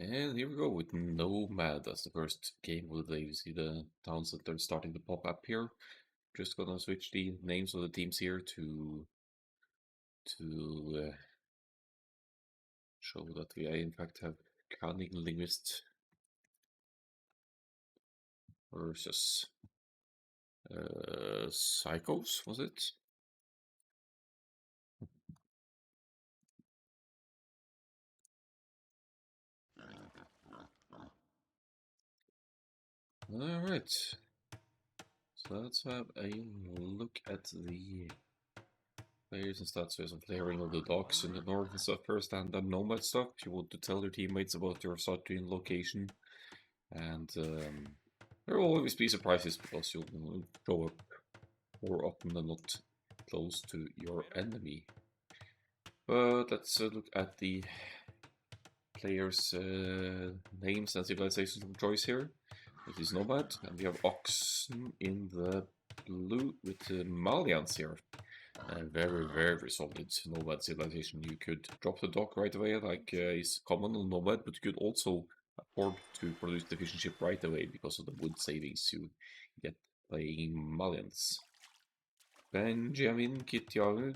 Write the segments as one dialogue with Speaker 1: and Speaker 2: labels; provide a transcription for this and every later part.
Speaker 1: And here we go with Nomad as the first game of the day. You see the town center starting to pop up here. Just gonna switch the names of the teams here to show that we in fact have Cunning LInguist versus Psychos, was it? Alright. So let's have a look at the players and stats. There's some flaring of the docks in the north and stuff first, and the Nomad stuff. You want to tell your teammates about your starting location. And there will always be surprises because you'll show up more often than not close to your enemy. But let's look at the players' names and civilizations of choice here. It is Nomad, and we have Oxen in the blue with the Malians here. Very, very solid Nomad civilization. You could drop the dock right away, like is common on Nomad, but you could also afford to produce the fishing ship right away because of the wood savings you get playing Malians. Benjamin Kittiao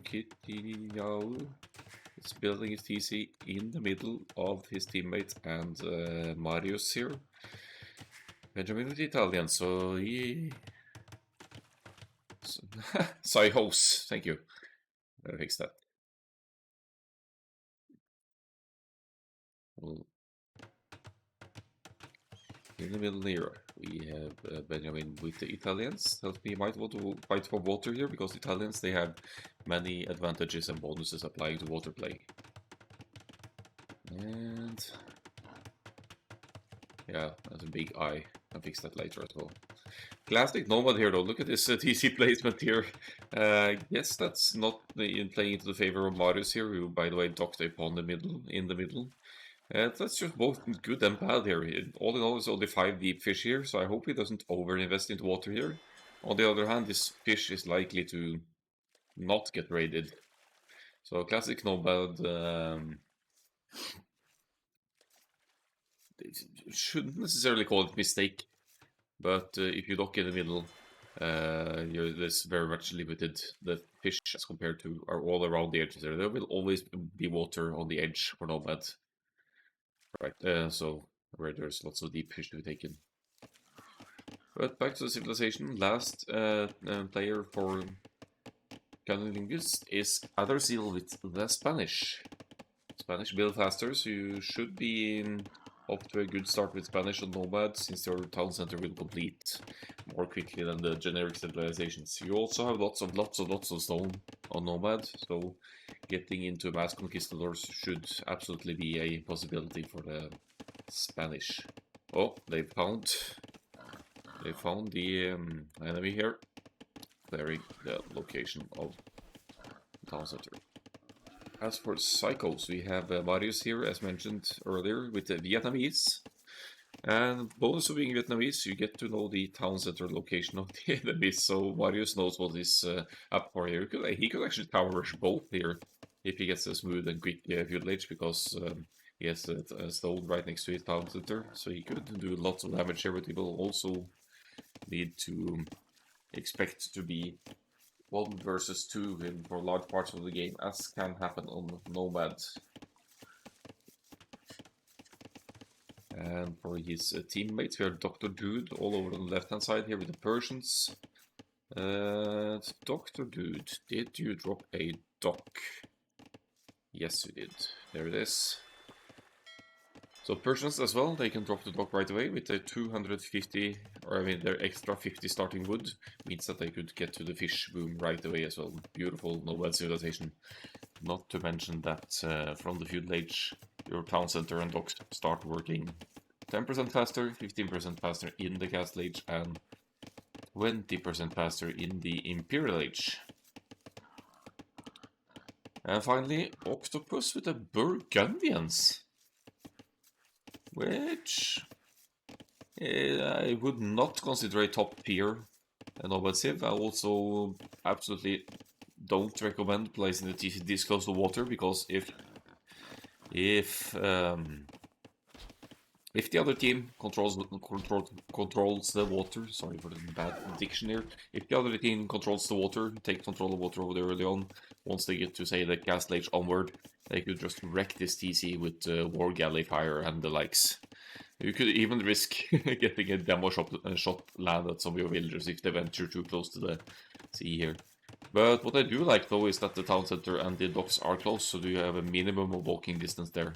Speaker 1: is building his TC in the middle of his teammate and Marius here. Benjamin is Italian, so he... Psychos, thank you. I'll fix that. Well, in the middle here, we have Benjamin with the Italians. Tells me he might want to fight for water here, because Italians, they have many advantages and bonuses applying to water play. And... yeah, that's a big eye. I'll fix that later as well. Classic Nomad here though, look at this TC placement here. Yes, that's not playing into the favor of Marius here, who by the way docked upon the middle, in the middle. That's just both good and bad here. All in all, it's only 5 deep fish here, so I hope he doesn't over-invest into water here. On the other hand, this fish is likely to not get raided. So classic Nomad, shouldn't necessarily call it mistake, but if you dock in the middle, there's very much limited the fish as compared to all around the edges there. There will always be water on the edge for Nomad. Right, so where there's lots of deep fish to be taken. But back to the civilization, last player for Cunning LInguist is Otherseal with the Spanish. Spanish build faster, so you should be off to a good start with Spanish on Nomad, since your town center will complete more quickly than the generic civilizations. You also have lots of stone on Nomad, so getting into mass conquistadors should absolutely be a possibility for the Spanish. Oh, they found the enemy here, clearing the location of the town center. As for Psychos, we have Marius here, as mentioned earlier, with the Vietnamese. And bonus of being Vietnamese, you get to know the town center location of the enemies, so Marius knows what is up for here. He could actually tower rush both here, if he gets a smooth and quick feudal age, because he has a stone right next to his town center, so he could do lots of damage here, but he will also need to expect to be 1 versus 2 for large parts of the game, as can happen on Nomad. And for his teammates, we have Dr. Dude all over on the left-hand side here with the Persians. Dr. Dude, did you drop a dock? Yes, you did. There it is. So Persians as well, they can drop the dock right away with their 250, or I mean their extra 50 starting wood, means that they could get to the fish boom right away as well. Beautiful Nomad civilization. Not to mention that from the feudal age, your town center and docks start working 10% faster, 15% faster in the castle age, and 20% faster in the imperial age. And finally, Octopus with the Burgundians, which I would not consider a top tier Nomad Civ. I also absolutely don't recommend placing the TC this close to water, because if If the other team controls the water, sorry for the bad diction here. If the other team controls the water, take control of water over there early on, once they get to say the Castle Age onward, they could just wreck this TC with War Galley Fire and the likes. You could even risk getting a demo shot land at some of your villagers if they venture too close to the sea here. But what I do like though is that the town center and the docks are close, so you have a minimum of walking distance there.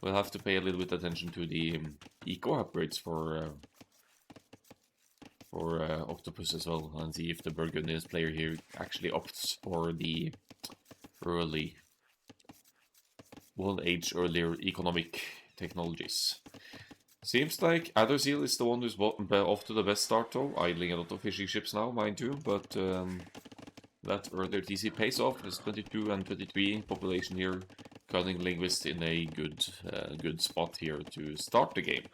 Speaker 1: We'll have to pay a little bit attention to the eco upgrades for Octopus as well, and see if the Burgundians player here actually opts for the early, earlier economic technologies. Seems like Adderseal is the one who's off to the best start though, idling a lot of fishing ships now, mind you, but that earlier TC pays off. There's 22 and 23 population here. Cunning Linguist in a good spot here to start the game.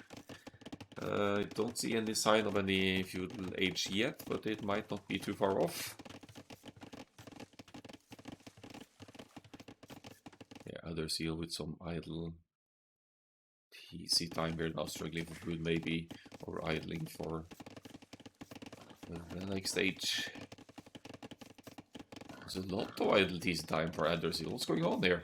Speaker 1: I don't see any sign of any feudal age yet, but it might not be too far off. Yeah, Adderseal with some idle TC time here now, struggling for food maybe, or idling for the next stage. There's a lot of idle TC time for Adderseal. What's going on there?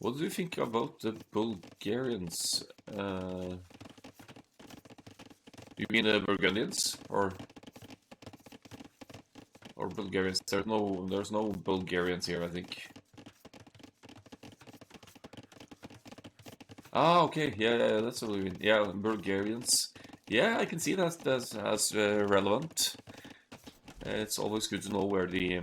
Speaker 1: What do you think about the Bulgarians? You mean the Burgundians or Bulgarians? There's no Bulgarians here, I think. Ah, okay, yeah, that's what we mean. Yeah, Bulgarians. Yeah, I can see that as relevant. It's always good to know where the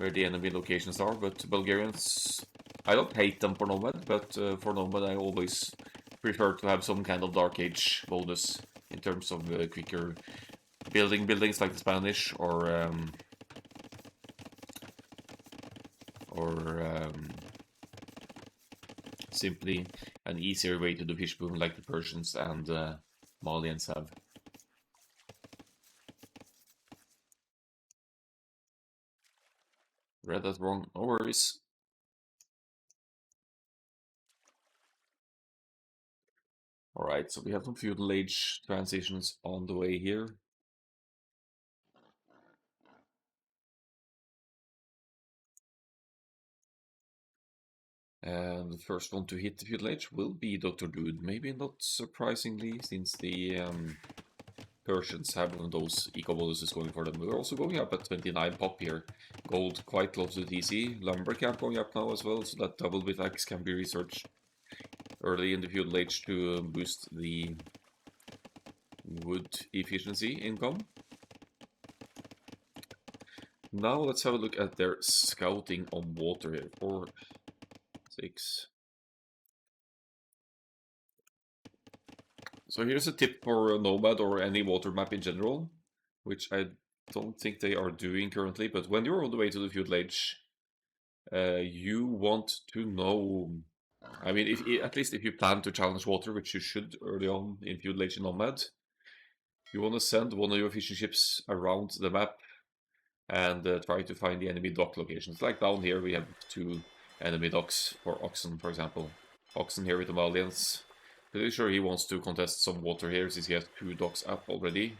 Speaker 1: enemy locations are, but Bulgarians, I don't hate them for Nomad, but for Nomad I always prefer to have some kind of Dark Age bonus in terms of quicker building buildings like the Spanish, or simply an easier way to do fish boom like the Persians and Malians have. Read that wrong, no worries. Alright, so we have some feudal age transitions on the way here. And the first one to hit the feudal age will be Dr. Dude. Maybe not surprisingly, since the Persians have one of those eco bonuses going for them. We're also going up at 29 pop here. Gold quite close to TC. Lumber camp going up now as well, so that double bit axe can be researched early in the feudal age to boost the wood efficiency income. Now let's have a look at their scouting on water here. 4, 6. So here's a tip for Nomad or any water map in general, which I don't think they are doing currently, but when you're on the way to the feudal age, you want to know, I mean, at least if you plan to challenge water, which you should early on in feudal age in Nomad, you want to send one of your fishing ships around the map and try to find the enemy dock locations. Like down here we have 2 enemy docks for Oxen, for example. Oxen here with the Malians. Pretty sure he wants to contest some water here since he has 2 docks up already.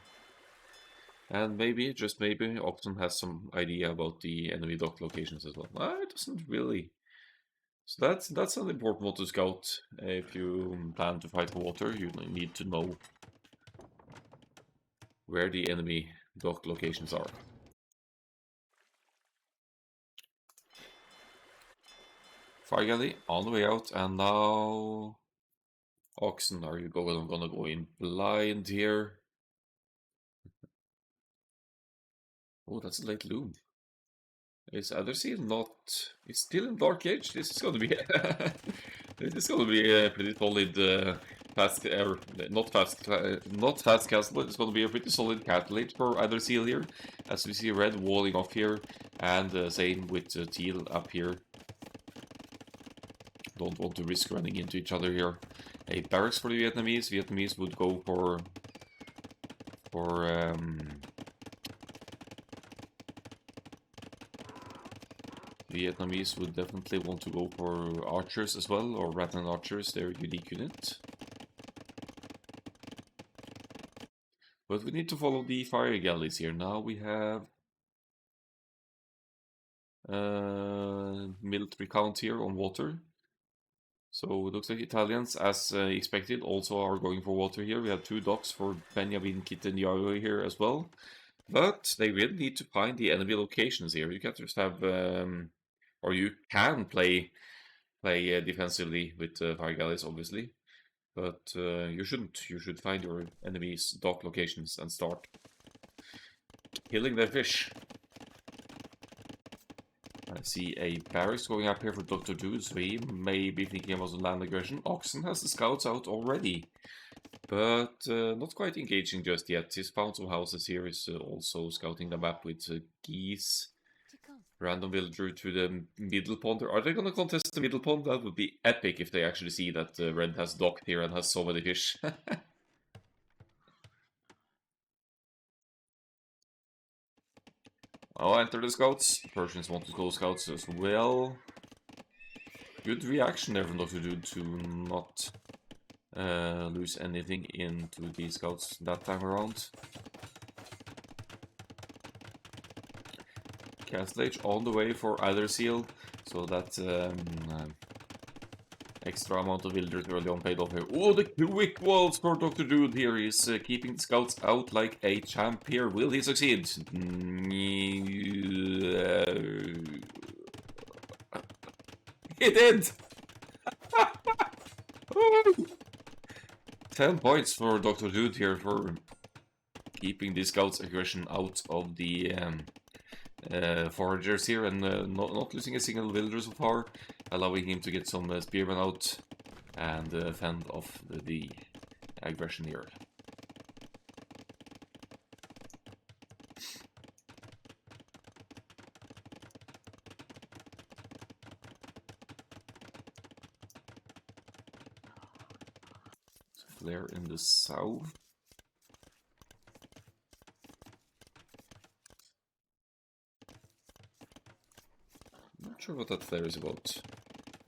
Speaker 1: And maybe, just maybe, Oxen has some idea about the enemy dock locations as well. It doesn't really. So that's an important one to scout. If you plan to fight for water, you need to know where the enemy dock locations are. Fire Galley on the way out, and now Oxen, are you gonna go in blind here? Oh, that's a late loom. Is Adderseal not? It's still in Dark Age. This is gonna be this is gonna be a pretty solid fast, not fast castle, but it's gonna be a pretty solid Castle Age for Adderseal here, as we see red walling off here, and same with teal up here. Don't want to risk running into each other here. A barracks for the Vietnamese. Vietnamese would go for Vietnamese would definitely want to go for archers as well, or Rattan archers, their unique unit. But we need to follow the fire galleys here. Now we have military count here on water. So it looks like Italians, as expected, also are going for water here. We have 2 docks for Benjamin Netanyahu here as well. But they will need to find the enemy locations here. You can't just have, or you can play defensively with fire galleys, obviously. But you shouldn't. You should find your enemy's dock locations and start killing their fish. I see a barracks going up here for Dr. Dude, so he may be thinking about a land aggression. Oxen has the scouts out already, but not quite engaging just yet. He's found some houses here, is also scouting the map with geese. Random villager to the middle pond. Are they gonna contest the middle pond? That would be epic if they actually see that Red has docked here and has so many fish. I'll enter the scouts. Persians want to go scouts as well. Good reaction there from Dr. Dude to not lose anything into the scouts that time around. Castle Age on the way for either seal, so that extra amount of villagers early on paid off here. Oh, the quick walls for Dr. Dude here. He's keeping the scouts out like a champ here. Will he succeed? He did! 10 points for Dr. Dude here for keeping the scouts' aggression out of the foragers here and not losing a single villager so far, allowing him to get some spearmen out and fend off the aggression here. Flare in the south. Not sure what that flare is about.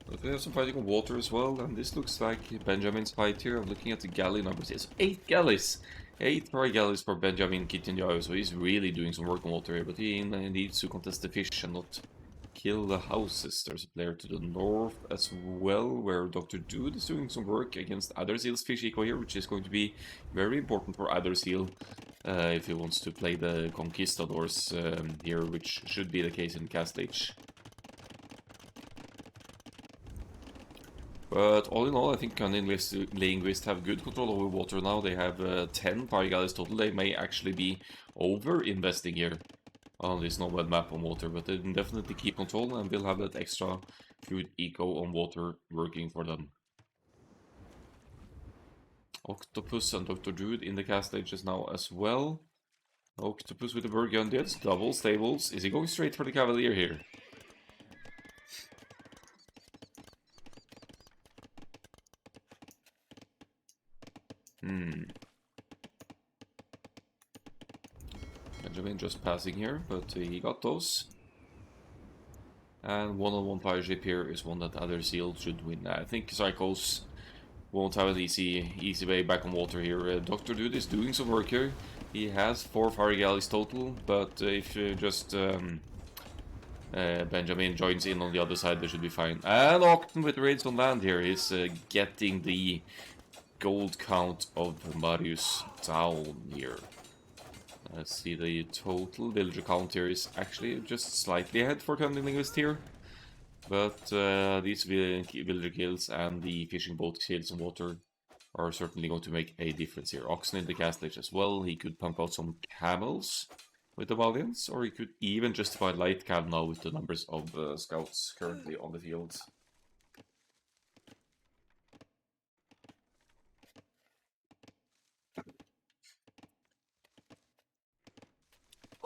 Speaker 1: But we have some fighting on water as well, and this looks like Benjamin's fight here. I'm looking at the galley numbers. Yes, 8 galleys! 8 fire galleys for Benjamin Netanyahu, so he's really doing some work on water here, but he needs to contest the fish and not kill the houses. There's a player to the north as well, where Dr. Dude is doing some work against Adderseal's fish eco here, which is going to be very important for Adderseal if he wants to play the conquistadors here, which should be the case in Cast Age. But all in all, I think Cunning and LInguist have good control over water now. They have 10 fire galleys total. They may actually be over-investing here on this nomad map on water, but they can definitely keep control and will have that extra food eco on water working for them. Octopus and Dr. Dude in the cast stages now as well. Octopus with the Burgundians, double stables. Is he going straight for the Cavalier here? Benjamin just passing here, but he got those. And one-on-one fire ship here is one that Adderseal should win. I think Psychos won't have an easy way back on water here. Dr. Dude is doing some work here. He has 4 fire galleys total, but if just Benjamin joins in on the other side, they should be fine. And Octon with raids on land here is getting the gold count of Marius down here. Let's see, the total villager count here is actually just slightly ahead for Cunning LInguist here. But these villager kills and the fishing boat kills on water are certainly going to make a difference here. Oxen in the cast stage as well. He could pump out some camels with the Valiants, or he could even justify light cav now with the numbers of scouts currently on the field.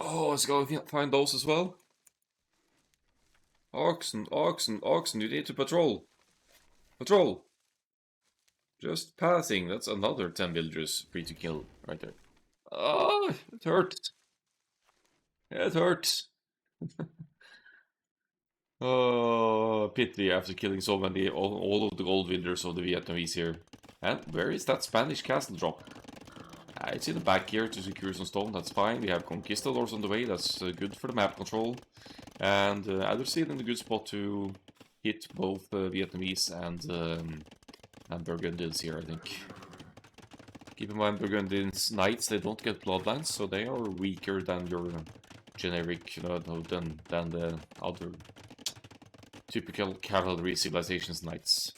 Speaker 1: Oh, let's go find those as well. Oxen, oxen, oxen, you need to patrol. Patrol! Just passing, that's another 10 villagers free to kill right there. Oh, it hurts. It hurts. Oh, pity after killing so many, all of the gold wielders of the Vietnamese here. And where is that Spanish castle drop? It's in the back here to secure some stone, that's fine. We have conquistadors on the way, that's good for the map control. And Adderseed in a good spot to hit both Vietnamese and Burgundians here, I think. Keep in mind, Burgundians knights, they don't get bloodlines, so they are weaker than your generic, than the other typical cavalry civilizations knights.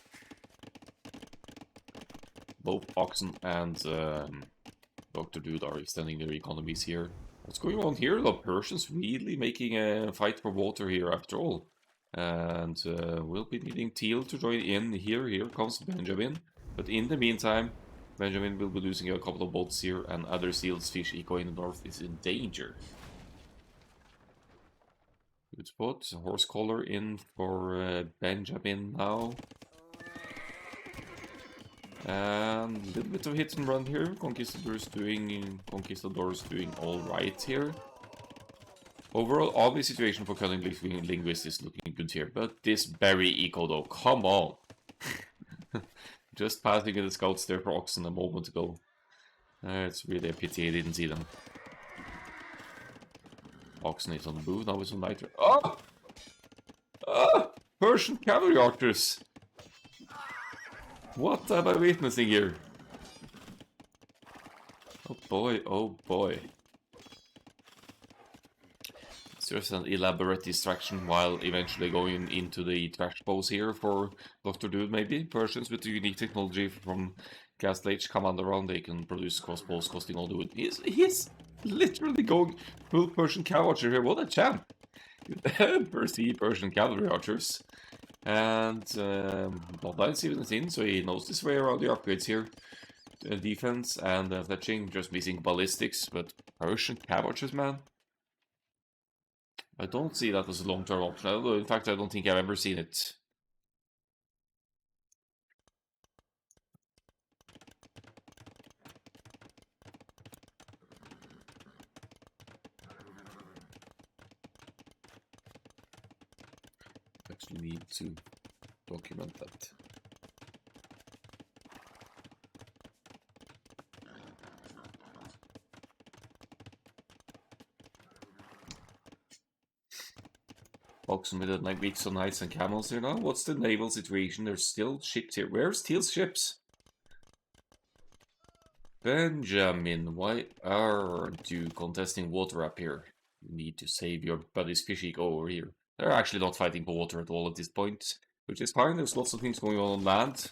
Speaker 1: Both Oxen and Dr. Dude are extending their economies here. What's going on here? The Persians really making a fight for water here after all. And we'll be needing Teal to join in here. Here comes Benjamin. But in the meantime, Benjamin will be losing a couple of boats here, and other seals fish eco in the north is in danger. Good spot. Horse collar in for Benjamin now. And a little bit of hit and run here. Conquistadors doing alright here. Overall, army situation for Cunning LInguist is looking good here. But this berry eco though, come on! Just passing the scouts there for Oxen a moment ago. It's really a pity I didn't see them. Oxen is on the move now with some nitro. Oh! Ah! Persian cavalry archers! What am I witnessing here? Oh boy, oh boy. It's just an elaborate distraction while eventually going into the trash bows here for Dr. Dude maybe. Persians with the unique technology from Castle Age command around, they can produce crossbows costing all the wood. He's literally going full Persian cavalry archer here. What a champ! You never see Persian cavalry archers. And Bloodline's even in, so he knows his way around the upgrades here. Defense and fletching, just missing ballistics, but Persian cav archers, man. I don't see that as a long-term option. In fact, I don't think I've ever seen it. Actually need to document that. Oxen with like weeks of knights and camels here now. What's the naval situation? There's still ships here. Where's Teal's ships? Benjamin, why aren't you contesting water up here? You need to save your buddy's fish eco over here. They're actually not fighting for water at all at this point, which is fine. There's lots of things going on land.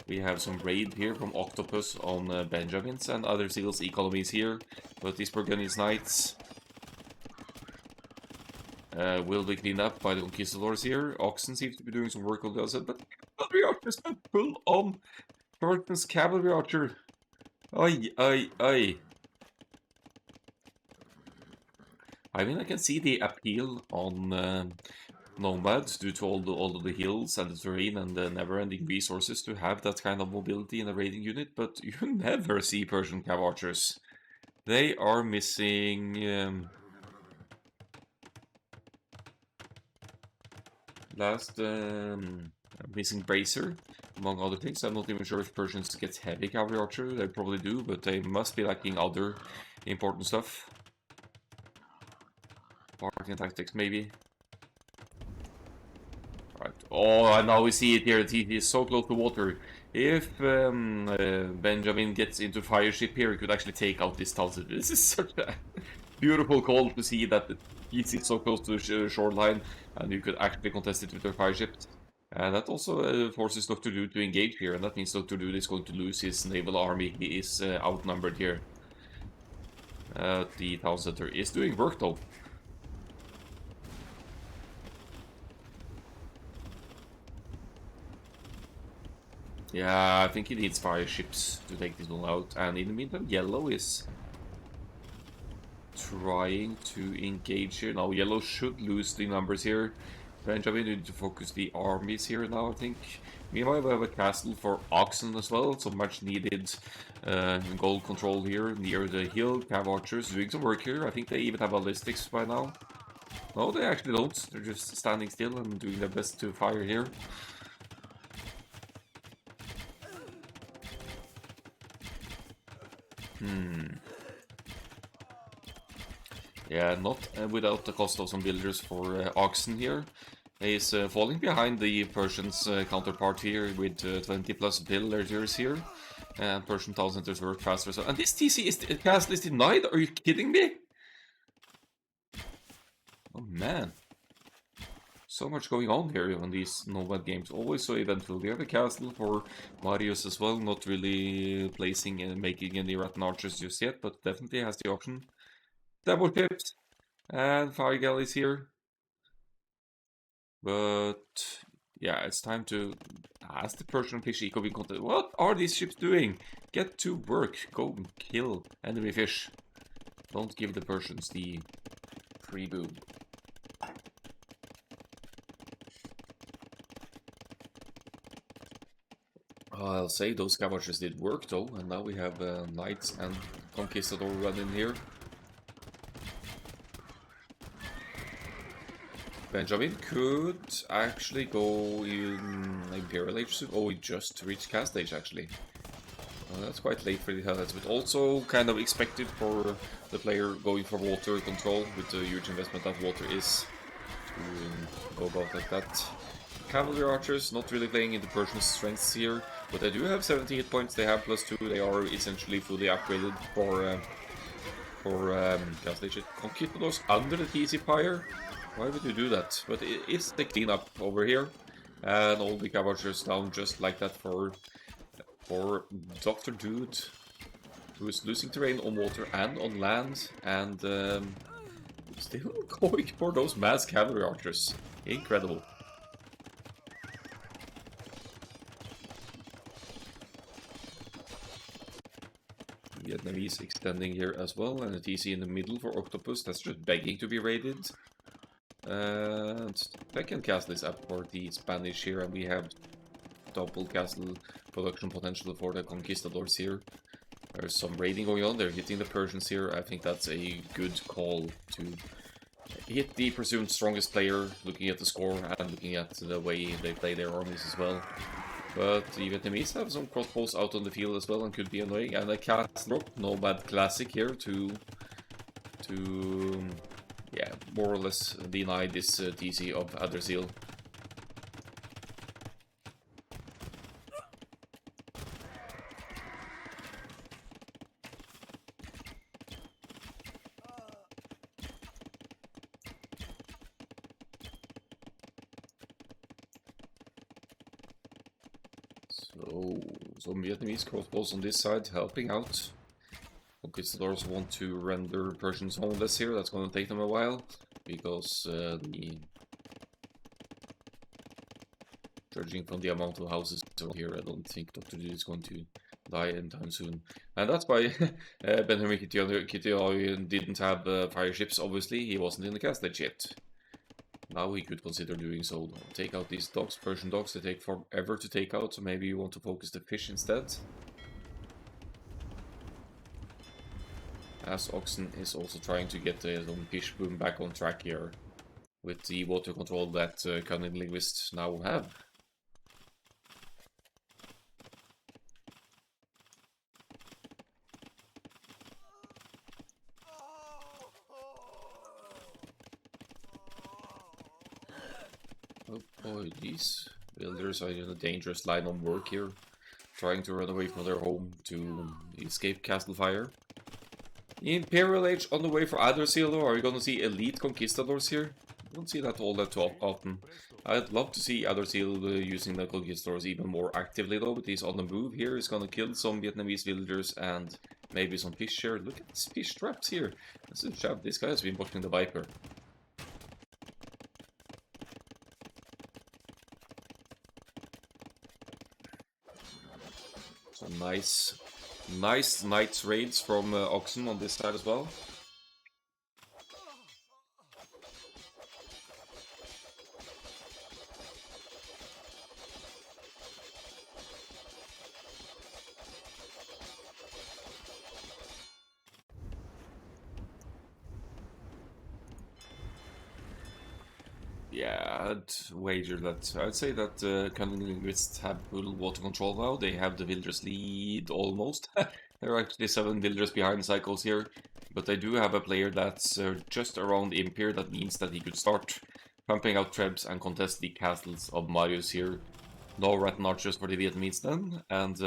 Speaker 1: We have some raid here from Octopus on Benjamin's and other seals economies here. But these Burgundian knights will be cleaned up by the conquistadors here. Oxen seems to be doing some work on the other side, but cavalry archers can pull on Burton's cavalry archer. Aye, aye, aye. I mean, I can see the appeal on Nomads due to all of the hills and the terrain and the never-ending resources to have that kind of mobility in a raiding unit, but you never see Persian cav archers. They are missing missing bracer, among other things. I'm not even sure if Persians get heavy cavalry archer. They probably do, but they must be lacking other important stuff. Parking tactics, maybe. Right. Oh, and now we see it here. He is so close to water. If Benjamin gets into fire ship here, he could actually take out this town. This is such a beautiful call to see that he sits so close to the shoreline, and you could actually contest it with your fire ship. And that also forces Dr. Dude to engage here, and that means Dr. Dude is going to lose his naval army. He is outnumbered here. The town center is doing work though. Yeah, I think he needs fire ships to take this one out. And in the meantime, Yellow is trying to engage here. Now, Yellow should lose the numbers here. Benjamin need to focus the armies here now, I think. Meanwhile, we have a castle for Oxen as well. So much needed gold control here near the hill. Cav archers doing some work here. I think they even have ballistics by now. No, they actually don't. They're just standing still and doing their best to fire here. Yeah, not without the cost of some builders for Oxen here. He's falling behind the Persian's counterpart here with 20 plus villagers here. And Persian town centers work faster. So, and this TC is castle is denied? Are you kidding me? Oh man. So much going on here on these Nomad games. Always so eventful. We have a castle for Marius as well. Not really placing and making any Rattan Archers just yet, but definitely has the option. Double ships and fire galleys here. But yeah, it's time to ask the Persian fish eco being content. What are these ships doing? Get to work. Go and kill enemy fish. Don't give the Persians the free boom. I'll say those scavengers did work though, and now we have knights and conquistador running here. Benjamin could actually go in Imperial Age soon. Oh, he just reached Cast Age actually. That's quite late for the Hellas, but also kind of expected for the player going for water control with the huge investment that water is to go about like that. Cavalry archers not really playing into Persian strengths here, but they do have 70 hit points. They have +2. They are essentially fully upgraded for Cast Age. Conquistadors under the TC Pyre. Why would you do that? But it's the cleanup over here, and all the Cavaliers down just like that for Dr. Dude, who is losing terrain on water and on land, and still going for those mass cavalry archers. Incredible. Vietnamese extending here as well, and a TC in the middle for Octopus. That's just begging to be raided. And second castle is up for the Spanish here, and we have double castle production potential for the conquistadors here. There's some raiding going on. They're hitting the Persians here. I think that's a good call to hit the presumed strongest player, looking at the score and looking at the way they play their armies as well. But the Vietnamese have some crossbows out on the field as well and could be annoying. And a castle drop, Nomad Classic here to yeah, more or less deny this TC of Adderseal. So, some Vietnamese crossbows on this side helping out. Conquistadors want to render Persians homeless here. That's going to take them a while, because judging from the amount of houses here, I don't think Dr. D is going to die anytime soon. And that's why Benjamin Kitty didn't have fire ships, obviously. He wasn't in the Cast Age yet. Now he could consider doing so. Take out these dogs, Persian dogs. They take forever to take out, so maybe you want to focus the fish instead. As Oxen is also trying to get the fish boom back on track here with the water control that Cunning LInguist now have. Oh boy, these builders are in a dangerous line of work here, trying to run away from their home to escape castle fire. Imperial Age on the way for Adderseal, though. Are you gonna see elite conquistadors here? I don't see that all that too often. I'd love to see Adderseal using the conquistadors even more actively, though, but he's on the move here. He's gonna kill some Vietnamese villagers and maybe some fish here. Look at these fish traps here. This guy has been watching the Viper. Some nice Knights raids from Oxen on this side as well. Yeah, I'd wager that. I'd say that Cunning Linguists have full water control now. They have the villagers lead almost. There are actually 7 villagers behind cycles here, but they do have a player that's just around Imperial. That means that he could start pumping out trebs and contest the castles of Marius here. No Rat Archers for the Vietnamese then, and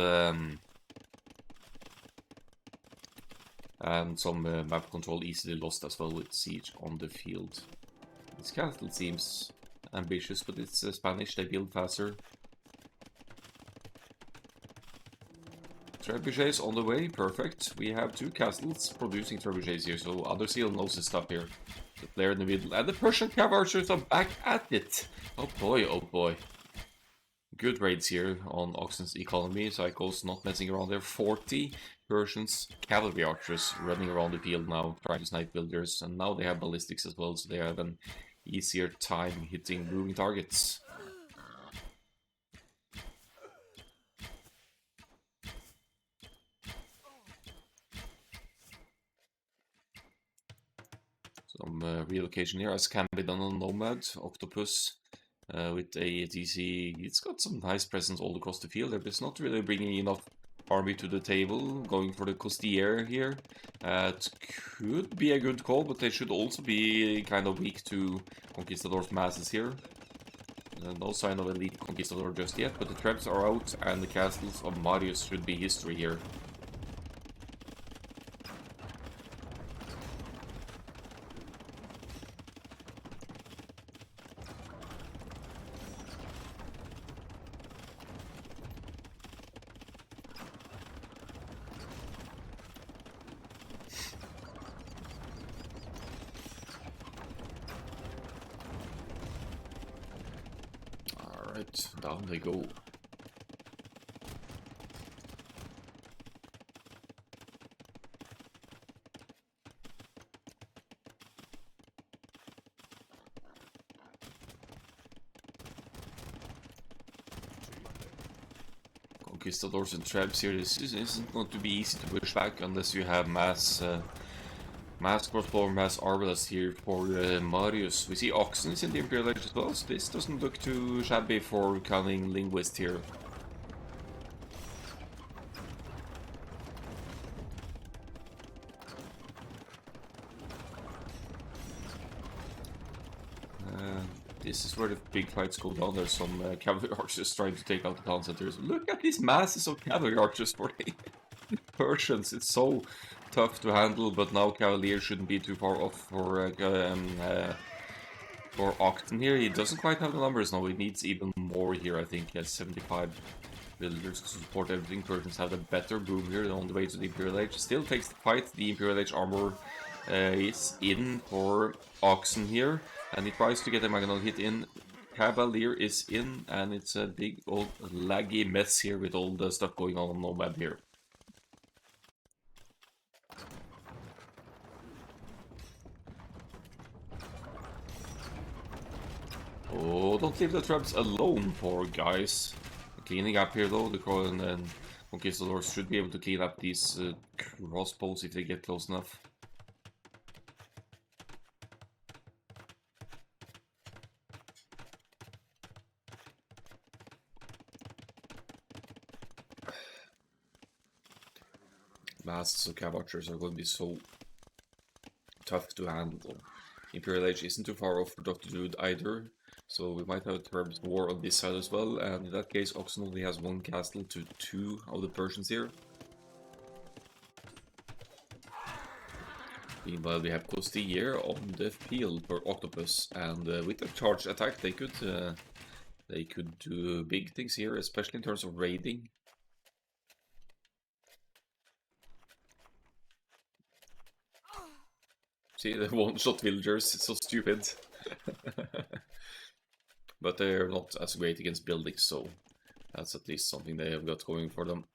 Speaker 1: some map control easily lost as well with siege on the field. This castle seems ambitious, but it's Spanish, they build faster. Trebuchets on the way, perfect. We have 2 castles producing trebuchets here, so other seal knows his stuff here. The player in the middle, and the Persian cav archers are back at it! Oh boy, oh boy. Good raids here on Oxen's economy. Psychos not messing around there. 40 Persians cavalry archers running around the field now, trying to snipe builders, and now they have ballistics as well, so they have an easier time hitting moving targets. Some relocation here, as can be done on Nomad, Octopus. With a DC, it's got some nice presence all across the field. They're just not really bringing enough army to the table, going for the Costier here. It could be a good call, but they should also be kind of weak to Conquistador's masses here. No sign of elite Conquistador just yet, but the traps are out and the castles of Marius should be history here. Alright, down they go. Conquistadors and traps here. This isn't going to be easy to push back unless you have mass crossbow, mass arbalists here for Marius. We see Oxen is in the Imperial Age as well, so this doesn't look too shabby for Cunning Linguist here. This is where the big fights go down. There's some cavalry archers trying to take out the town centers. Look at these masses of cavalry archers for the Persians. It's so tough to handle, but now Cavalier shouldn't be too far off for Octon here. He doesn't quite have the numbers now. He needs even more here, I think. He has 75 villagers to support everything. Persians have a better boom here on the way to the Imperial Age. Still takes the fight. The Imperial Age armor is in for Oxen here, and he tries to get a Magnol hit in. Cavalier is in, and it's a big old laggy mess here with all the stuff going on Nomad here. Oh, don't leave the traps alone, poor guys. Cleaning up here though, the Conquistadors should be able to clean up these crossbows if they get close enough. Masses of cav archers are going to be so tough to handle. Imperial Age isn't too far off for Dr. Dude either, so we might have Turb's war on this side as well, and in that case Oxen only has 1 castle to 2 of the Persians here. Meanwhile we have Costier on the field for Octopus, and with a charged attack they could do big things here, especially in terms of raiding. See, the one-shot villagers, it's so stupid. But they're not as great against buildings, so that's at least something they have got going for them.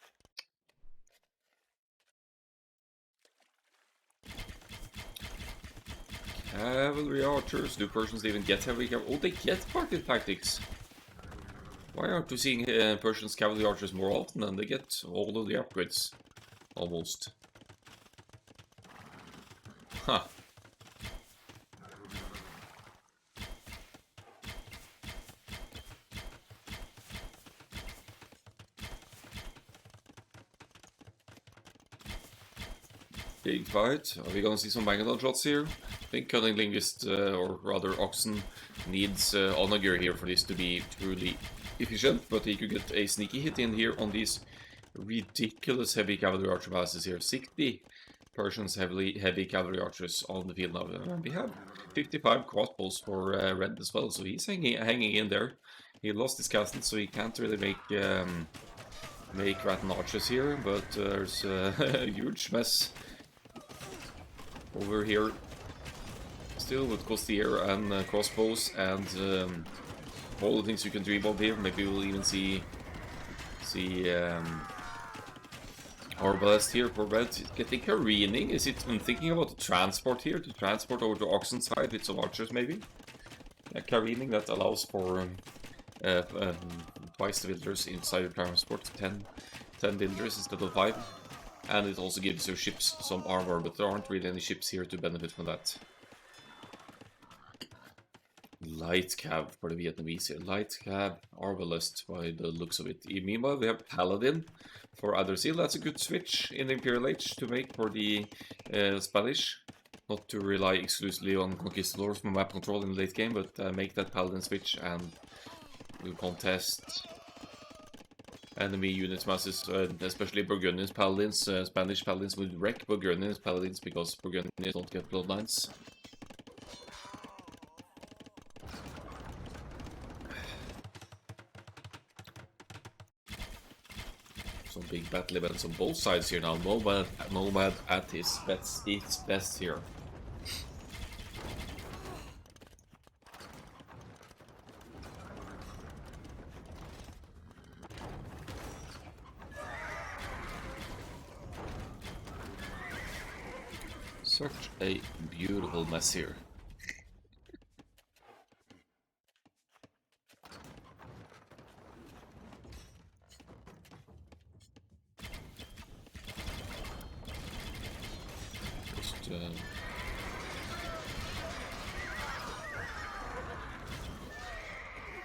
Speaker 1: Cavalry archers, do Persians even get heavy cavalry? Oh, they get party tactics! Why aren't we seeing Persians cavalry archers more often? And they get all of the upgrades, almost. Huh. Big fight. Are we gonna see some Mangonel shots here? I think Cunning, LInguist, or rather Oxen, needs Onager here for this to be truly efficient, but he could get a sneaky hit in here on these ridiculous heavy cavalry archer masses here. 60 Persians heavy cavalry archers on the field now. And we have 55 crossbows for Red as well, so he's hanging in there. He lost his castle, so he can't really make Rattan archers here, but there's a huge mess over here still with Costier and crossbows and all the things you can dream of here. Maybe we'll even see Arbalest here for Red getting careening. Is it? I'm thinking about the transport here, to transport over to Oxen side with some archers maybe. Yeah, careening that allows for twice the villagers inside the transport, 10 villagers instead of 5. And it also gives your ships some armor, but there aren't really any ships here to benefit from that. Light cab for the Vietnamese here. Light cab, Arbalest by the looks of it. Meanwhile, we have Paladin for Adderseal. That's a good switch in the Imperial Age to make for the Spanish. Not to rely exclusively on Conquistadors for map control in the late game, but make that Paladin switch and we'll contest enemy units masses, especially Burgundians Paladins. Spanish Paladins would wreck Burgundians Paladins because Burgundians don't get bloodlines. Some big battle events on both sides here now. Nomad at his best here. Such a beautiful mess here.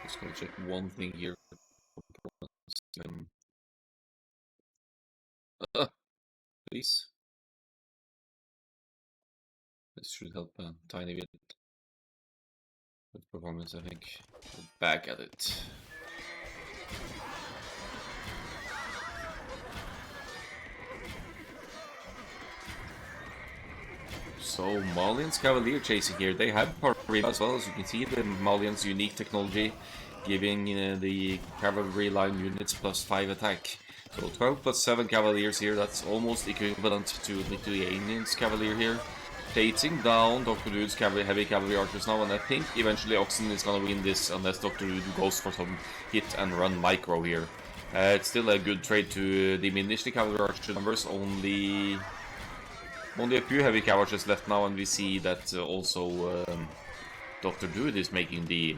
Speaker 1: Just gonna check one thing here. Please. This should help a tiny bit with performance, I think. We're back at it. So Malian's Cavalier chasing here. They have Parima as well, as you can see. The Malian's unique technology giving the cavalry line units +5 attack. So 12 + 7 Cavaliers here. That's almost equivalent to Lithuanian's Cavalier here. Chasing down Dr. Dude's heavy cavalry archers now, and I think eventually Oxen is gonna win this unless Dr. Dude goes for some hit and run micro here. It's still a good trade to diminish the cavalry archer numbers. Only a few heavy cavalry archers left now, and we see that also Dr. Dude is making the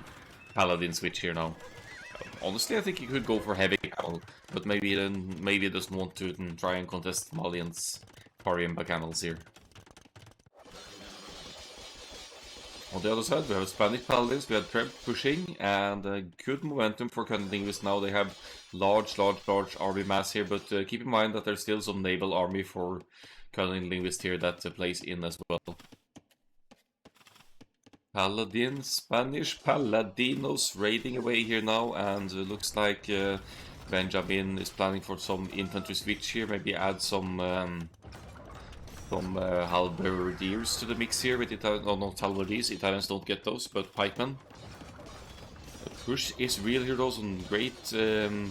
Speaker 1: Paladin switch here now. Honestly, I think he could go for heavy cavalry, but maybe he doesn't want to try and contest Malian's Pariemba camels here. On the other side, we have Spanish Paladins, we have Treb pushing, and good momentum for Cunning LInguist now. They have large army mass here, but keep in mind that there's still some naval army for Cunning LInguist here that plays in as well. Paladin, Spanish Paladinos raiding away here now, and looks like Benjamin is planning for some infantry switch here, maybe add some halberdiers to the mix here with Italian, no, not halberdiers, Italians don't get those, but pikemen. The push is real here though, some great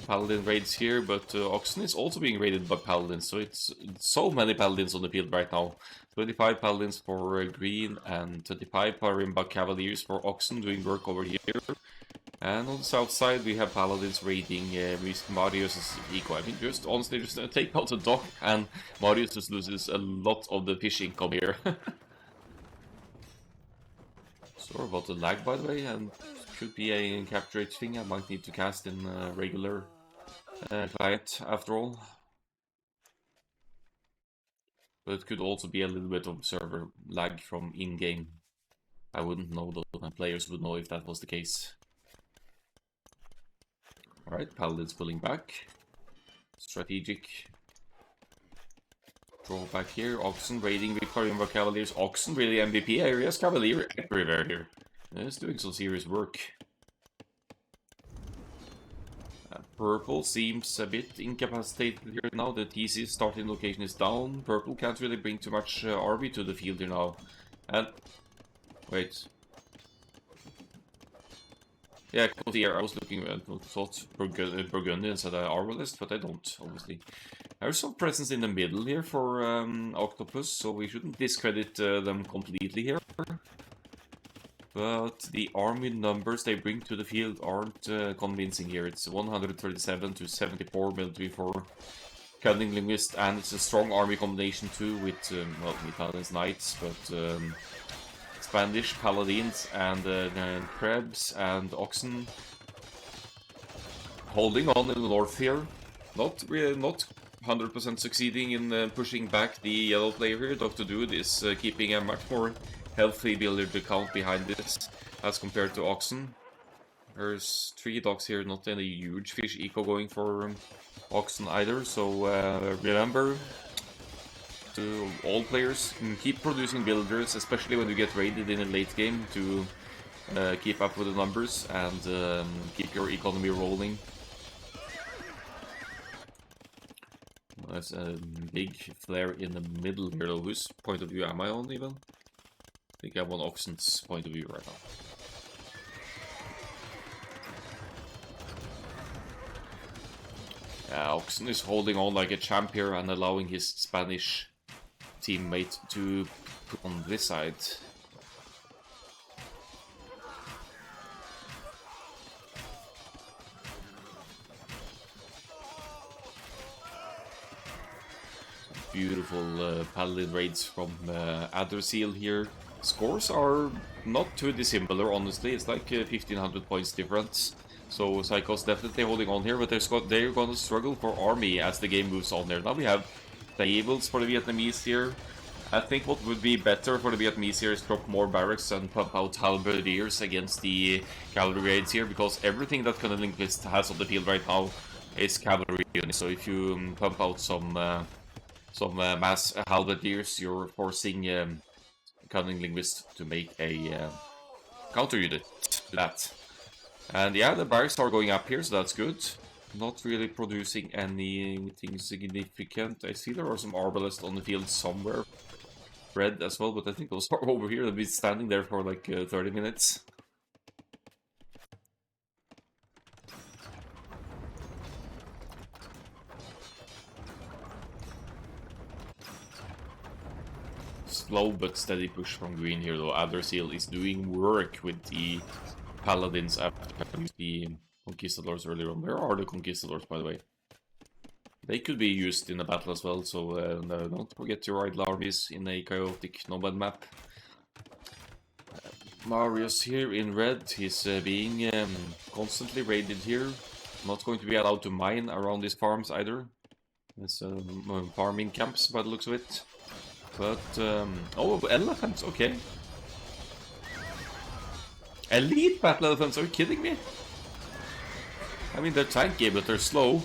Speaker 1: paladin raids here, but Oxen is also being raided by paladins, so it's so many paladins on the field right now. 25 paladins for green and 25 Parimba cavaliers for Oxen doing work over here. And on the south side we have paladins raiding Marius' eco. I mean, honestly, just take out the dock and Marius just loses a lot of the fish income here. Sorry about the lag, by the way, and could be a capture rate thing. I might need to cast in regular client after all. But it could also be a little bit of server lag from in-game. I wouldn't know though, my players would know if that was the case. Alright, Paladin's pulling back. Strategic. Draw back here. Oxen raiding Victorian Cavaliers. Oxen really MVP areas. Cavalier everywhere here. It's doing some serious work. Purple seems a bit incapacitated here now. The TC starting location is down. Purple can't really bring too much army to the field here now. And wait. Yeah, here I was looking at thought Burgundians had an armor list, but I don't, obviously. There's some presence in the middle here for Octopus, so we shouldn't discredit them completely here. But the army numbers they bring to the field aren't convincing here. It's 137 to 74 military for Cunning, Linguist, and it's a strong army combination too with, well, Italians Knights, but Spanish Paladins and Krebs and Oxen holding on in the north here. Not 100% succeeding in pushing back the yellow player here. Dr. Dude is keeping a much more healthy builder count behind this as compared to Oxen. There's 3 dogs here, not any huge fish eco going for Oxen either, so remember to all players, keep producing builders, especially when you get raided in a late game, to keep up with the numbers and keep your economy rolling. There's a big flare in the middle here though. Whose point of view am I on even? I think I'm on Oxen's point of view right now. Yeah, Oxen is holding on like a champ here and allowing his Spanish teammate to put on this side. Beautiful paladin raids from Adderseal here. Scores are not too dissimilar, honestly. It's like 1500 points difference. So Psycho's definitely holding on here, but they're gonna struggle for army as the game moves on there. Now we have tables for the Vietnamese here. I think what would be better for the Vietnamese here is drop more barracks and pump out halberdiers against the cavalry raids here, because everything that Cunning LInguist has on the field right now is cavalry units. So if you pump out some mass halberdiers, you're forcing Cunning LInguist to make a counter unit to that. And yeah, the barracks are going up here, so that's good. Not really producing anything significant. I see there are some arbalists on the field somewhere. Red as well, but I think those are over here. They'll be standing there for like 30 minutes. Slow but steady push from green here though. Adderseal is doing work with the paladins after the conquistadors earlier on. Where are the conquistadors, by the way? They could be used in a battle as well, so don't forget your idle armies in a chaotic nomad map. Marius here in red, he's being constantly raided here. Not going to be allowed to mine around these farms either. It's farming camps by the looks of it. But, oh, elephants, okay. Elite battle elephants, are you kidding me? I mean, they're tanky, but they're slow.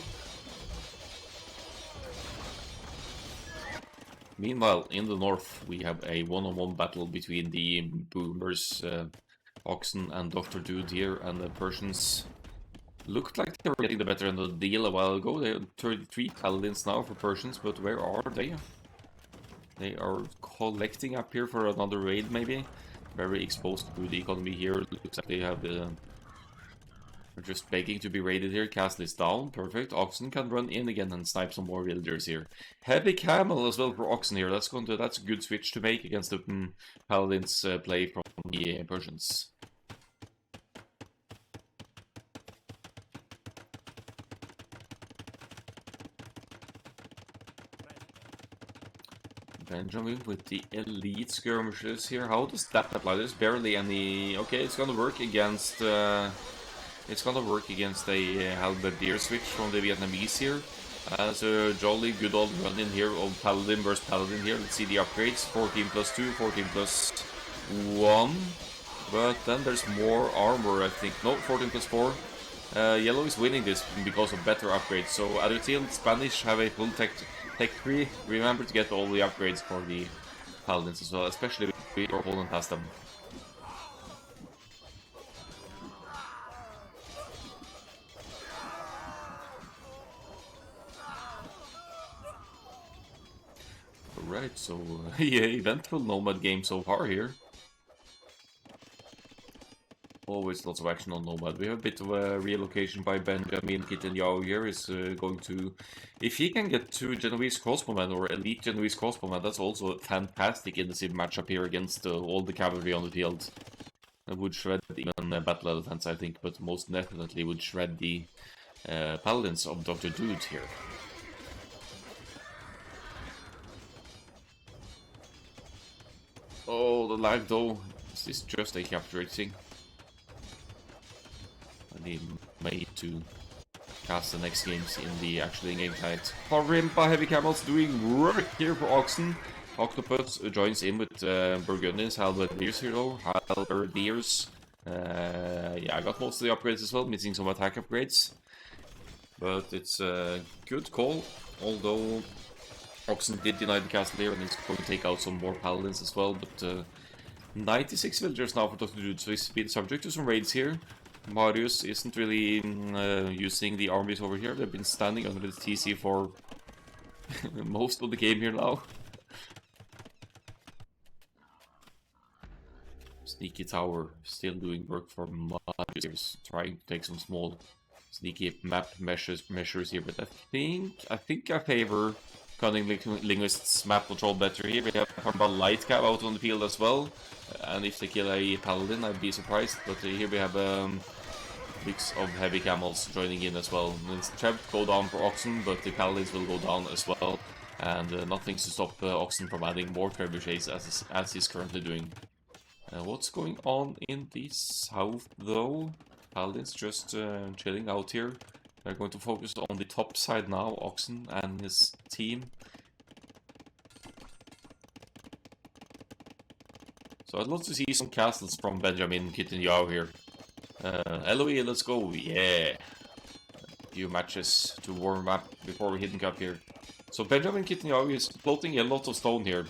Speaker 1: Meanwhile, in the north, we have a one-on-one battle between the boomers, Oxen and Dr. Dude here, and the Persians looked like they were getting the better end of the deal a while ago. They have 33 paladins now for Persians, but where are they? They are collecting up here for another raid, maybe. Very exposed to the economy here. Looks like they have they're just begging to be raided here. Castle is down, perfect. Oxen can run in again and snipe some more villagers here. Heavy camel as well for Oxen here. That's a good switch to make against the paladins play from the Persians. Benjamin with the elite skirmishers here. How does that apply? There's barely any. Okay, it's gonna work against. It's gonna work against a halberdier switch from the Vietnamese here. So jolly good old run in here of Paladin versus Paladin here. Let's see the upgrades. 14 plus 2, 14 plus 1. But then there's more armor, I think. No, 14 plus 4. Yellow is winning this because of better upgrades. So other team, Spanish have a full tech 3. Remember to get all the upgrades for the Paladins as well, especially if your opponent has them. Alright, so yeah, eventful Nomad game so far here. Always lots of action on Nomad. We have a bit of a relocation by Benjamin. Kitten Yao here is going to... If he can get to Genoese Crossbowmen or Elite Genoese Crossbowmen, that's also fantastic in the sim matchup here against all the cavalry on the field. It would shred even Battle Elephants, I think, but most definitely would shred the Paladins of Dr. Dude here. Oh, the lag though. This is just a capturating. I need made to cast the next games in the actual in-game fight. Rimpa Heavy Camels doing work here for Oxen. Octopus joins in with Burgundians, Halberdiers here though. Halberdiers. Yeah, I got most of the upgrades as well, missing some attack upgrades. But it's a good call, although Oxen did deny the castle here and is going to take out some more paladins as well. But 96 villagers now for Dr. Dude, so he's been subject to some raids here. Marius isn't really using the armies over here. They've been standing under the TC for most of the game here now. Sneaky Tower still doing work for Marius, trying to take some small sneaky map measures here. But I think I favor Cunning LInguist's map control better here. We have about Light Cav out on the field as well. And if they kill a Paladin, I'd be surprised. But here we have mix of heavy camels joining in as well. Trev go down for Oxen, but the Paladins will go down as well. And nothing to stop Oxen from adding more trebuchets as he's currently doing. What's going on in the south though? Paladins just chilling out here. They're going to focus on the top side now, Oxen and his team. So I'd love to see some castles from Benjamin Kitten Yao here. LOE, let's go, yeah! A few matches to warm up before we hidden cup here. So Benjamin Kitten Yao is floating a lot of stone here.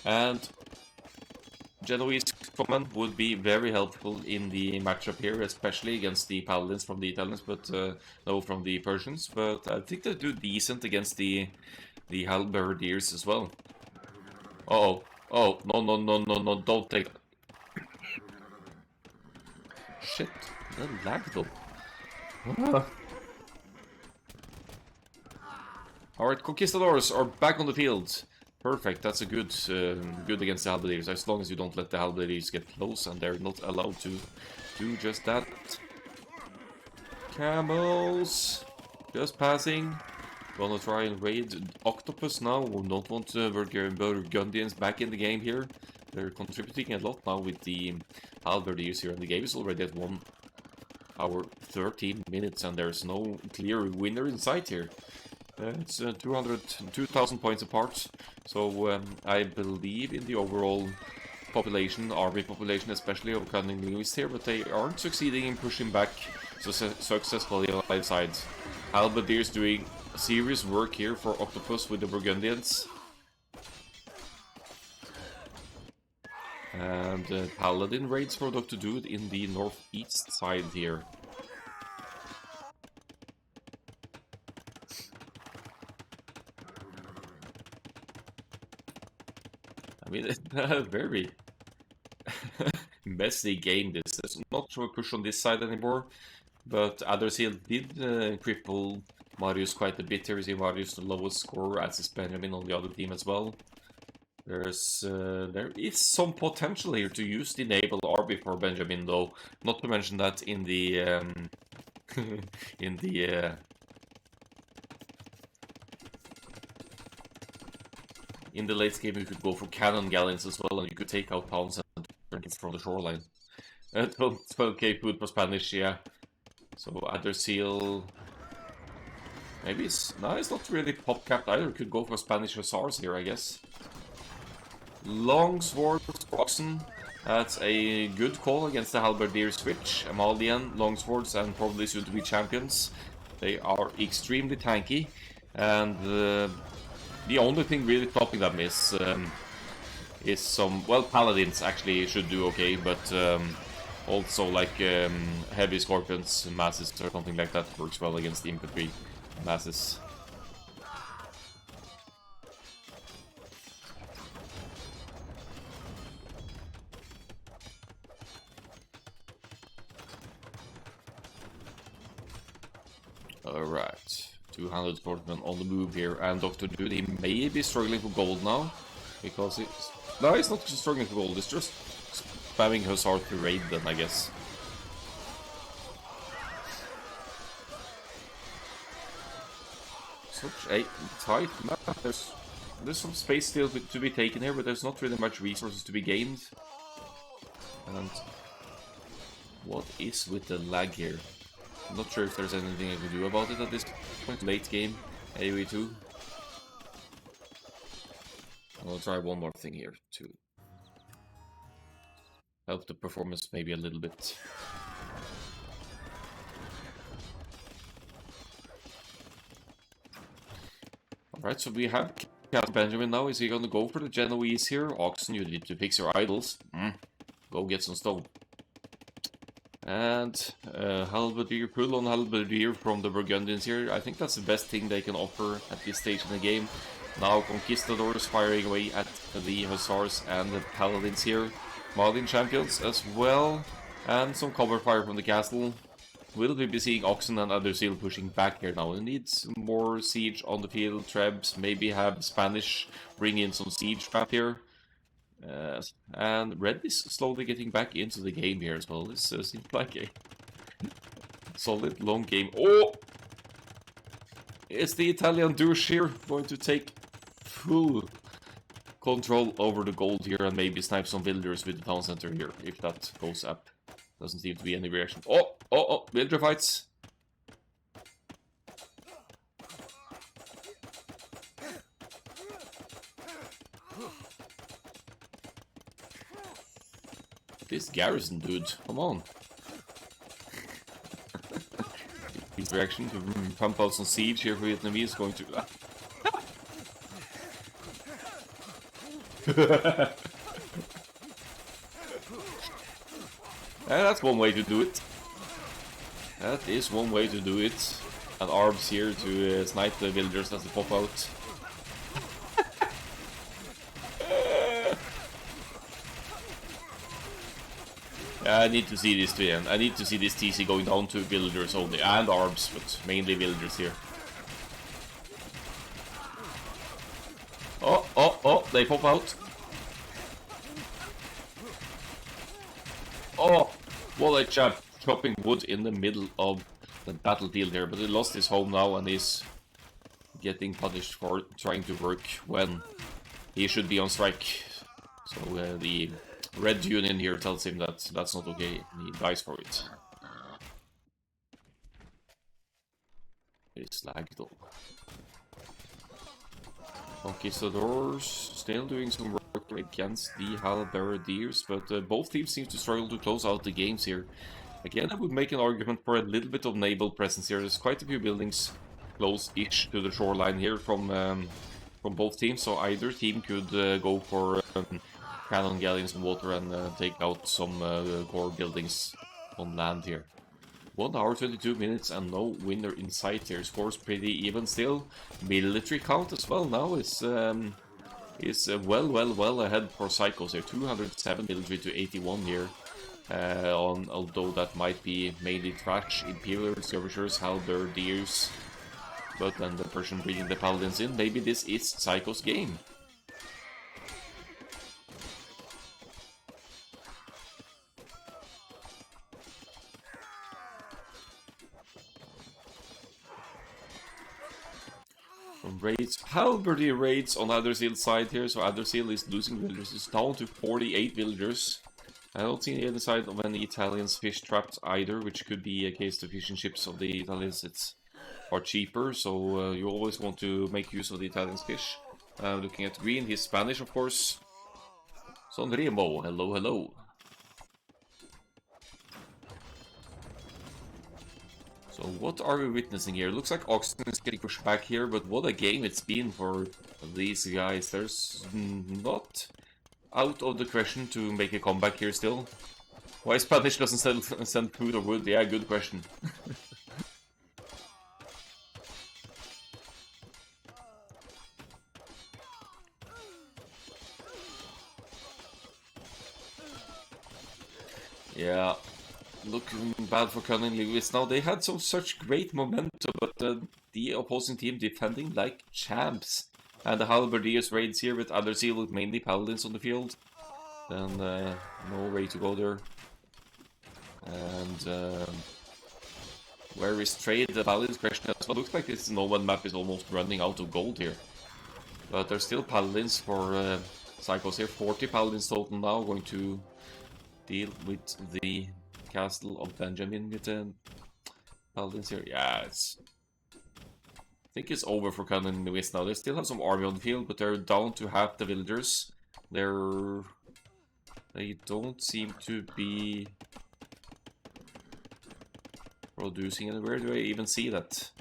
Speaker 1: And Genoese command would be very helpful in the matchup here, especially against the Paladins from the Italians, but no, from the Persians. But I think they do decent against the Halberdiers as well. Uh-oh. Oh, no, don't take... Shit, that lag though. Alright, Conquistadors are back on the field. Perfect, that's a good against the Halberdiers, as long as you don't let the Halberdiers get close, and they're not allowed to do just that. Camels! Just passing. Gonna try and raid Octopus now. We don't want Burgundians back in the game here. They're contributing a lot now with the Halberdiers here, and the game is already at 1 hour 13 minutes, and there's no clear winner in sight here. It's 2,000 points apart, so I believe in the overall population, army population, especially of Cunning LInguist here, but they aren't succeeding in pushing back so successfully on either side. Halberdiers doing serious work here for Octopus with the Burgundians. And Paladin raids for Dr. Dude in the northeast side here. I mean, it's a very messy game this. There's not so much push on this side anymore, but Adderseal did cripple Marius quite a bit here. You see Marius the lowest scorer, as is Benjamin on the other team as well. There is some potential here to use the enable RB for Benjamin though. Not to mention that in the in the late game you could go for cannon galleons as well, and you could take out towns and from the shoreline. 12k food for Spanish, yeah. So Adderseal... Maybe it's... No, it's not really pop-capped either. Could go for Spanish Hussars here, I guess. Long sword for Oxen. That's a good call against the Halberdier switch. Amalian, Longswords, and probably soon to be champions. They are extremely tanky, and the only thing really stopping them is some, well, Paladins actually should do okay, but also like heavy Scorpions, Masses, or something like that works well against the infantry Masses. Alright, 200 Sportsmen on the move here, and Dr. Dude, he may be struggling for gold now, because it's... No, he's not struggling for gold, it's just spamming Hussar to raid them, I guess. Such a tight map. There's some space still to be taken here, but there's not really much resources to be gained. And what is with the lag here? I'm not sure if there's anything I can do about it at this point. Late game, AoE 2. I'll try one more thing here to help the performance maybe a little bit. Alright, so we have Captain Benjamin now. Is he going to go for the Genoese here? Oxen, you need to fix your idols. Go get some stone. And Halberdier, pull on Halberdier from the Burgundians here. I think that's the best thing they can offer at this stage in the game. Now Conquistadors firing away at the Hussars and the Paladins here. Malin champions as well. And some cover fire from the castle. Will we be seeing Oxen and Adderseal pushing back here now? We need some more siege on the field. Trebs, maybe have Spanish bring in some siege trap here. And Red is slowly getting back into the game here as well. This seems like a solid long game. Oh! Is the Italian douche here going to take full control over the gold here and maybe snipe some villagers with the town center here, if that goes up? Doesn't seem to be any reaction. Oh, villager fights. This garrison dude, come on. His reaction to pump out some siege here for Vietnamese is going to... that's one way to do it. That is one way to do it. And Arbs here to snipe the villagers as they pop out. I need to see this to the end. I need to see this TC going down to villagers only, and Arbs, but mainly villagers here. Oh, they pop out. Oh, what a chap chopping wood in the middle of the battlefield here, but he lost his home now and is getting punished for trying to work when he should be on strike. So the Red Union here tells him that that's not okay, and he dies for it. It's lagged though. Conquistadors still doing some work against the Halberdiers, but both teams seem to struggle to close out the games here. Again, I would make an argument for a little bit of naval presence here. There's quite a few buildings close-ish to the shoreline here from both teams, so either team could go for cannon galleons in water and take out some core buildings on land here. 1 hour 22 minutes and no winner in sight here. Scores pretty even still. Military count as well now is well ahead for Psychos here. 207 military to 81 here. Although that might be mainly trash, Imperial Skirmishers, Halberdiers. But then the Persian bringing the Paladins in. Maybe this is Psychos' game. Raids, Halberdier raids on Adderseal's side here, so Adderseal is losing villagers. It's down to 48 villagers. I don't see the other side of any Italians fish trapped either, which could be a case the fishing ships of the Italians are cheaper, so you always want to make use of the Italians' fish. Looking at green, he's Spanish of course. Sonremo, hello. So what are we witnessing here? Looks like Oxen is getting pushed back here, but what a game it's been for these guys. There's not out of the question to make a comeback here still. Why Spanish doesn't send food or wood? Yeah, good question. Yeah, looking bad for Cunning and LInguist now. They had such great momentum, but the opposing team defending like champs. And the Halberdiers raids here with other seal with mainly paladins on the field. Then no way to go there. And where is trade? The valid question as well. Looks like this Nomad map is almost running out of gold here. But there's still paladins for Psychos here. 40 paladins total now, going to deal with the castle of Benjamin with the paladins here. Yeah, I think it's over for Cunning and LInguist now. They still have some army on the field, but they're down to half the villagers. They don't seem to be producing anywhere. Do I even see that?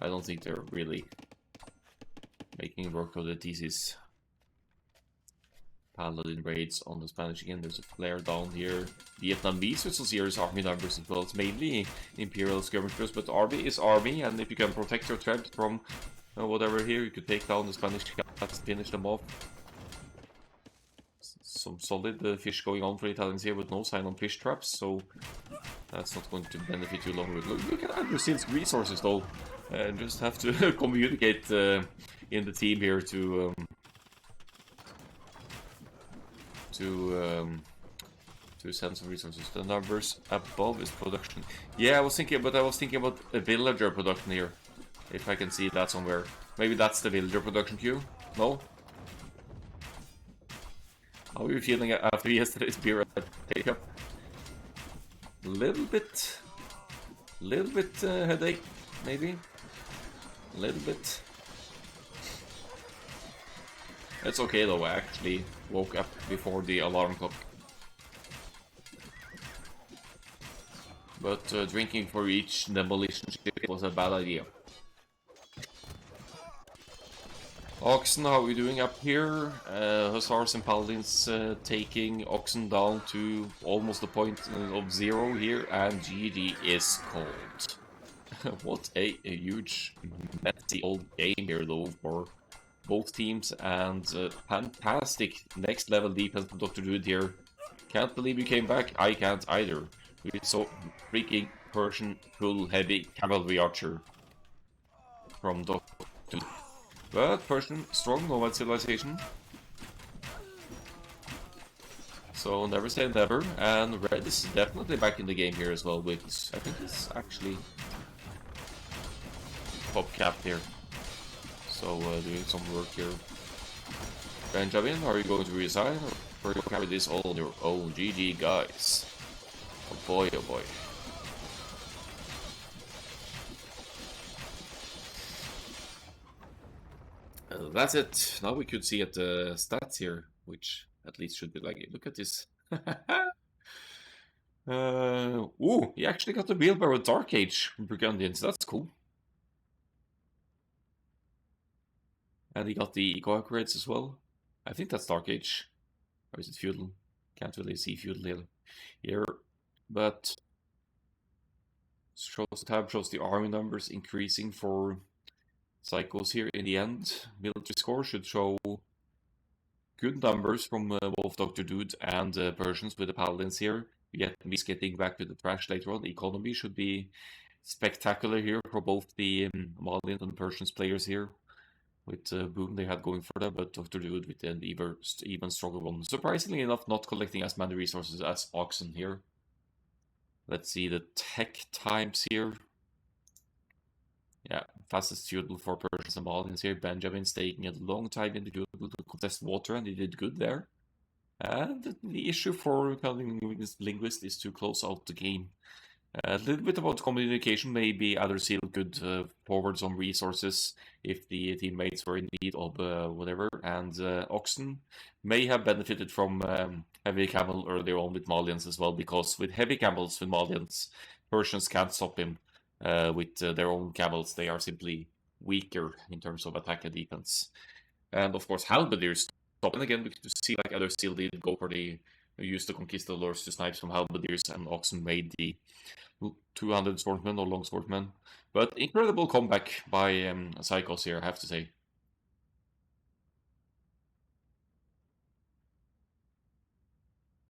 Speaker 1: I don't think they're really making work of the thesis. Paladin raids on the Spanish again. There's a flare down here. Vietnamese with some serious army numbers as well. It's mainly Imperial skirmishers, but army is army, and if you can protect your tribes from whatever here, you could take down the Spanish cats and finish them off. Some solid fish going on for Italians here with no sign on fish traps, so that's not going to benefit you long. Look at Anderson's resources though. Just have to communicate in the team here to send some resources. The numbers above is production. Yeah, I was thinking about a villager production here. If I can see that somewhere. Maybe that's the villager production queue? No? How are you feeling after yesterday's beer at Take-Up? Little bit headache, maybe? A little bit. It's okay though, I actually woke up before the alarm clock. But drinking for each demolition ship was a bad idea. Oxen, how are we doing up here? Hussars and Paladins taking Oxen down to almost the point of 0 here, and GG is called. What a huge, messy old game here though for both teams, and fantastic next level defense from Dr. Dude here. Can't believe you came back, I can't either. With so freaking Persian full heavy cavalry archer from Dr. Dude. But Persian, strong nomad civilization. So never say never, and Red is definitely back in the game here as well, with, I think it's actually top cap here. So doing some work here. Benjamin, are you going to resign, or are you carry this all on your own? GG guys. Oh boy, oh boy. That's it. Now we could see at the stats here, which at least should be like, look at this. Ooh, he actually got the wheelbarrow Dark Age from Burgundians. That's cool. And he got the eco upgrades as well. I think that's Dark Age. Or is it Feudal? Can't really see Feudal here. But tab shows the army numbers increasing for Psychos here in the end. Military score should show good numbers from both Dr. Dude and Persians with the Paladins here. We get Beast getting back to the trash later on. The economy should be spectacular here for both the Malian and Persians players here. With Boom they had going for them, but Dr. Dude with an even stronger one. Surprisingly enough, not collecting as many resources as Oxen here. Let's see the tech times here. Yeah, fastest feudal for Persians and Malians here. Benjamin's taking a long time in the feudal to contest water, and he did good there. And the issue for Cunning LInguist is to close out the game. A little bit about communication, maybe other seal could forward some resources if the teammates were in need of whatever, and Oxen may have benefited from heavy camel earlier on with Malians as well, because with heavy camels with Malians, Persians can't stop him. with their own cavalls. They are simply weaker in terms of attack and defense. And of course, halberdiers stop. And again, we can see like others still did go for the use the conquistadors to snipe some halberdiers, and Oxen made the 200 swordsmen or long swordsmen. But incredible comeback by Psychos here, I have to say.